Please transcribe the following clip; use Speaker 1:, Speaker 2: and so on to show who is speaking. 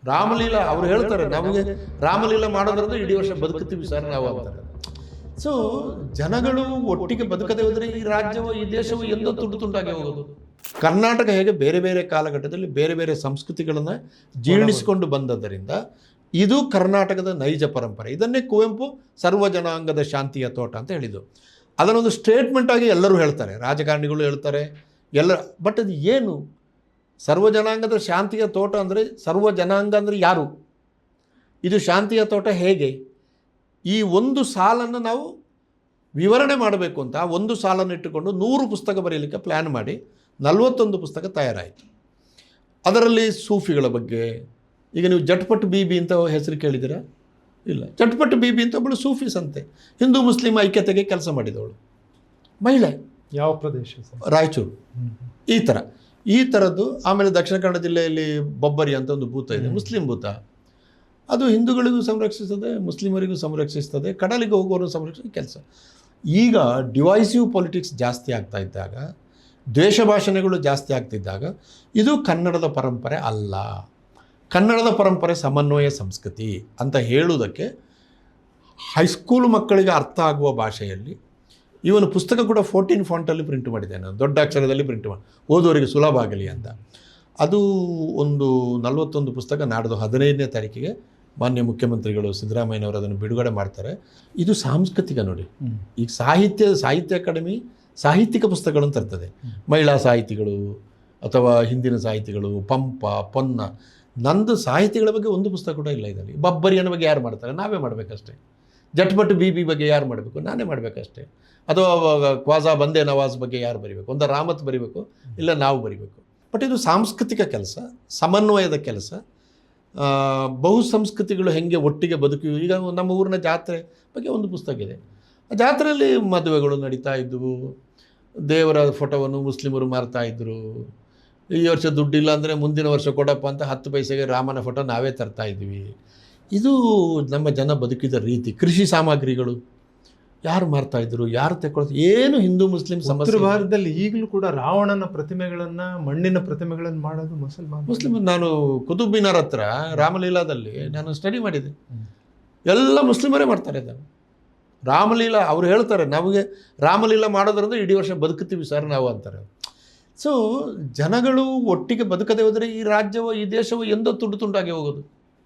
Speaker 1: ರಾಮಲೀಲಾ ಅವ್ರು ಹೇಳ್ತಾರೆ, ನಮಗೆ ರಾಮಲೀಲಾ ಮಾಡೋದ್ರಿಂದ ಇಡೀ ವರ್ಷ ಬದುಕುತ್ತೀವಿ ಸರ್ ನಾವು ಅಂತಾರೆ. ಸೊ ಜನಗಳು ಒಟ್ಟಿಗೆ ಬದುಕದೆ ಹೋದರೆ ಈ ರಾಜ್ಯವು ಈ ದೇಶವು ಎಂದೋ ತುಂಡು ತುಂಡಾಗಿ ಹೋಗೋದು. ಕರ್ನಾಟಕ ಹೇಗೆ ಬೇರೆ ಬೇರೆ ಕಾಲಘಟ್ಟದಲ್ಲಿ ಬೇರೆ ಬೇರೆ ಸಂಸ್ಕೃತಿಗಳನ್ನು ಜೀರ್ಣಿಸಿಕೊಂಡು ಬಂದದ್ದರಿಂದ ಇದು ಕರ್ನಾಟಕದ ನೈಜ ಪರಂಪರೆ. ಇದನ್ನೇ ಕುವೆಂಪು ಸರ್ವ ಜನಾಂಗದ ಶಾಂತಿಯ ತೋಟ ಅಂತ ಹೇಳಿದ್ದು. ಅದನ್ನೊಂದು ಸ್ಟೇಟ್ಮೆಂಟ್ ಆಗಿ ಎಲ್ಲರೂ ಹೇಳ್ತಾರೆ, ರಾಜಕಾರಣಿಗಳು ಹೇಳ್ತಾರೆ ಎಲ್ಲ. ಬಟ್ ಅದು ಏನು ಸರ್ವ ಜನಾಂಗದ ಶಾಂತಿಯ ತೋಟ ಅಂದರೆ, ಸರ್ವ ಜನಾಂಗ ಅಂದರೆ ಯಾರು, ಇದು ಶಾಂತಿಯ ತೋಟ ಹೇಗೆ? ಈ ಒಂದು ಸಾಲನ್ನು ನಾವು ವಿವರಣೆ ಮಾಡಬೇಕು ಅಂತ ಒಂದು ಸಾಲನ್ನು ಇಟ್ಟುಕೊಂಡು 100 ಪುಸ್ತಕ ಬರೆಯಲಿಕ್ಕೆ ಪ್ಲ್ಯಾನ್ ಮಾಡಿ 41 ಪುಸ್ತಕ ತಯಾರಾಯಿತು. ಅದರಲ್ಲಿ ಸೂಫಿಗಳ ಬಗ್ಗೆ, ಈಗ ನೀವು ಜಟ್ಪಟ್ ಬೀಬಿ ಅಂತ ಹೆಸರು ಕೇಳಿದ್ದೀರಾ? ಇಲ್ಲ. ಜಟ್ಪಟ್ ಬೀಬಿ ಅಂತ ಒಬ್ಬಳು ಸೂಫಿ ಸಂತೆ, ಹಿಂದೂ ಮುಸ್ಲಿಂ ಐಕ್ಯತೆಗೆ ಕೆಲಸ ಮಾಡಿದವಳು ಮಹಿಳೆ.
Speaker 2: ಯಾವ ಪ್ರದೇಶ?
Speaker 1: ರಾಯಚೂರು. ಈ ಥರದ್ದು. ಆಮೇಲೆ ದಕ್ಷಿಣ ಕನ್ನಡ ಜಿಲ್ಲೆಯಲ್ಲಿ ಬೊಬ್ಬರಿ ಅಂತ ಒಂದು ಭೂತ ಇದೆ, ಮುಸ್ಲಿಂ ಭೂತ. ಅದು ಹಿಂದೂಗಳಿಗೂ ಸಂರಕ್ಷಿಸ್ತದೆ, ಮುಸ್ಲಿಮರಿಗೂ ಸಂರಕ್ಷಿಸ್ತದೆ, ಕಡಲಿಗೆ ಹೋಗೋರು ಸಂರಕ್ಷಿಸೋ ಕೆಲಸ. ಈಗ ಡಿವೈಸಿವ್ ಪೊಲಿಟಿಕ್ಸ್ ಜಾಸ್ತಿ ಆಗ್ತಾ ಇದ್ದಾಗ, ದ್ವೇಷ ಭಾಷಣೆಗಳು ಜಾಸ್ತಿ ಆಗ್ತಿದ್ದಾಗ, ಇದು ಕನ್ನಡದ ಪರಂಪರೆ ಅಲ್ಲ. ಕನ್ನಡದ ಪರಂಪರೆ ಸಮನ್ವಯ ಸಂಸ್ಕೃತಿ ಅಂತ ಹೇಳುವುದಕ್ಕೆ ಹೈಸ್ಕೂಲ್ ಮಕ್ಕಳಿಗೆ ಅರ್ಥ ಆಗುವ ಭಾಷೆಯಲ್ಲಿ ಇವನು ಪುಸ್ತಕ ಕೂಡ 14 ಫಾಂಟಲ್ಲಿ ಪ್ರಿಂಟ್ ಮಾಡಿದ್ದೇನೆ ನಾನು, ದೊಡ್ಡ ಅಕ್ಷರದಲ್ಲಿ ಪ್ರಿಂಟ್ ಮಾಡಿ ಓದುವರಿಗೆ ಸುಲಭ ಆಗಲಿ ಅಂತ. ಅದು ಒಂದು 41 ಪುಸ್ತಕ ನಾಡ್ದು 15ನೇ ತಾರೀಕಿಗೆ ಮಾನ್ಯ ಮುಖ್ಯಮಂತ್ರಿಗಳು ಸಿದ್ದರಾಮಯ್ಯನವರು ಅದನ್ನು ಬಿಡುಗಡೆ ಮಾಡ್ತಾರೆ. ಇದು ಸಾಂಸ್ಕೃತಿಕ ನೋಡಿ. ಈಗ ಸಾಹಿತ್ಯ ಅಕಾಡೆಮಿ ಸಾಹಿತ್ಯಿಕ ಪುಸ್ತಕಗಳನ್ನು ತರ್ತದೆ, ಮಹಿಳಾ ಸಾಹಿತಿಗಳು ಅಥವಾ ಹಿಂದಿನ ಸಾಹಿತಿಗಳು, ಪಂಪ, ಪೊನ್ನ. ನಂದು ಸಾಹಿತಿಗಳ ಬಗ್ಗೆ ಒಂದು ಪುಸ್ತಕ ಕೂಡ ಇಲ್ಲ ಇದರಲ್ಲಿ. ಬಬ್ಬರಿಯನ ಬಗ್ಗೆ ಯಾರು ಮಾಡ್ತಾರೆ? ನಾವೇ ಮಾಡಬೇಕಷ್ಟೇ. ಜಟ್ಪಟ್ ಬೀಬಿ ಬಗ್ಗೆ ಯಾರು ಮಾಡಬೇಕು? ನಾನೇ ಮಾಡಬೇಕಷ್ಟೇ. ಅಥವಾ ಖ್ವಾಜಾ ಬಂದೇ ನವಾಜ್ ಬಗ್ಗೆ ಯಾರು ಬರೀಬೇಕು? ಒಂದು ರಾಮತ್ ಬರೀಬೇಕು, ಇಲ್ಲ ನಾವು ಬರೀಬೇಕು. ಬಟ್ ಇದು ಸಾಂಸ್ಕೃತಿಕ ಕೆಲಸ, ಸಮನ್ವಯದ ಕೆಲಸ. ಬಹು ಸಂಸ್ಕೃತಿಗಳು ಹೆಂಗೆ ಒಟ್ಟಿಗೆ ಬದುಕಿವೆ. ಈಗ ನಮ್ಮ ಊರಿನ ಜಾತ್ರೆ ಬಗ್ಗೆ ಒಂದು ಪುಸ್ತಕ ಇದೆ. ಆ ಜಾತ್ರೆಯಲ್ಲಿ ಮದುವೆಗಳು ನಡೀತಾ ಇದ್ದವು, ದೇವರ ಫೋಟೋವನ್ನು ಮುಸ್ಲಿಮರು ಮಾರ್ತಾ ಇದ್ದರು. ಈ ವರ್ಷ ದುಡ್ಡಿಲ್ಲ ಅಂದರೆ ಮುಂದಿನ ವರ್ಷ ಕೊಡಪ್ಪ ಅಂತ 10 ಪೈಸೆಗೆ ರಾಮನ ಫೋಟೋ ನಾವೇ ತರ್ತಾ ಇದ್ವಿ. ಇದು ನಮ್ಮ ಜನ ಬದುಕಿದ ರೀತಿ. ಕೃಷಿ ಸಾಮಗ್ರಿಗಳು ಯಾರು ಮಾರ್ತಾ ಇದ್ರು, ಯಾರು ತಗೊಳ್ತಾರೆ, ಏನು ಹಿಂದೂ ಮುಸ್ಲಿಂ
Speaker 2: ಸಮಸ್ಯೆ. ಭಾರತದಲ್ಲಿ ಈಗಲೂ ಕೂಡ ರಾವಣನ ಪ್ರತಿಮೆಗಳನ್ನು, ಮಣ್ಣಿನ ಪ್ರತಿಮೆಗಳನ್ನು ಮಾಡೋದು ಮುಸ್ಲಿಂ.
Speaker 1: ನಾನು ಕುತುಬ್ ಮಿನಾರ್ ಹತ್ರ ರಾಮಲೀಲಾದಲ್ಲಿ ನಾನು ಸ್ಟಡಿ ಮಾಡಿದೆ, ಎಲ್ಲ ಮುಸ್ಲಿಮರೇ ಮಾಡ್ತಾರೆ ಅದನ್ನು. ರಾಮಲೀಲಾ ಅವ್ರು ಹೇಳ್ತಾರೆ, ನಮಗೆ ರಾಮಲೀಲಾ ಮಾಡೋದ್ರಿಂದ ಇಡೀ ವರ್ಷ ಬದುಕುತ್ತೀವಿ ಸರ್ ನಾವು ಅಂತಾರೆ. ಸೊ ಜನಗಳು ಒಟ್ಟಿಗೆ ಬದುಕದೆ ಹೋದರೆ ಈ ರಾಜ್ಯವು ಈ ದೇಶವು ಎಂದೋ ತುಂಡು ತುಂಡಾಗಿ ಹೋಗೋದು.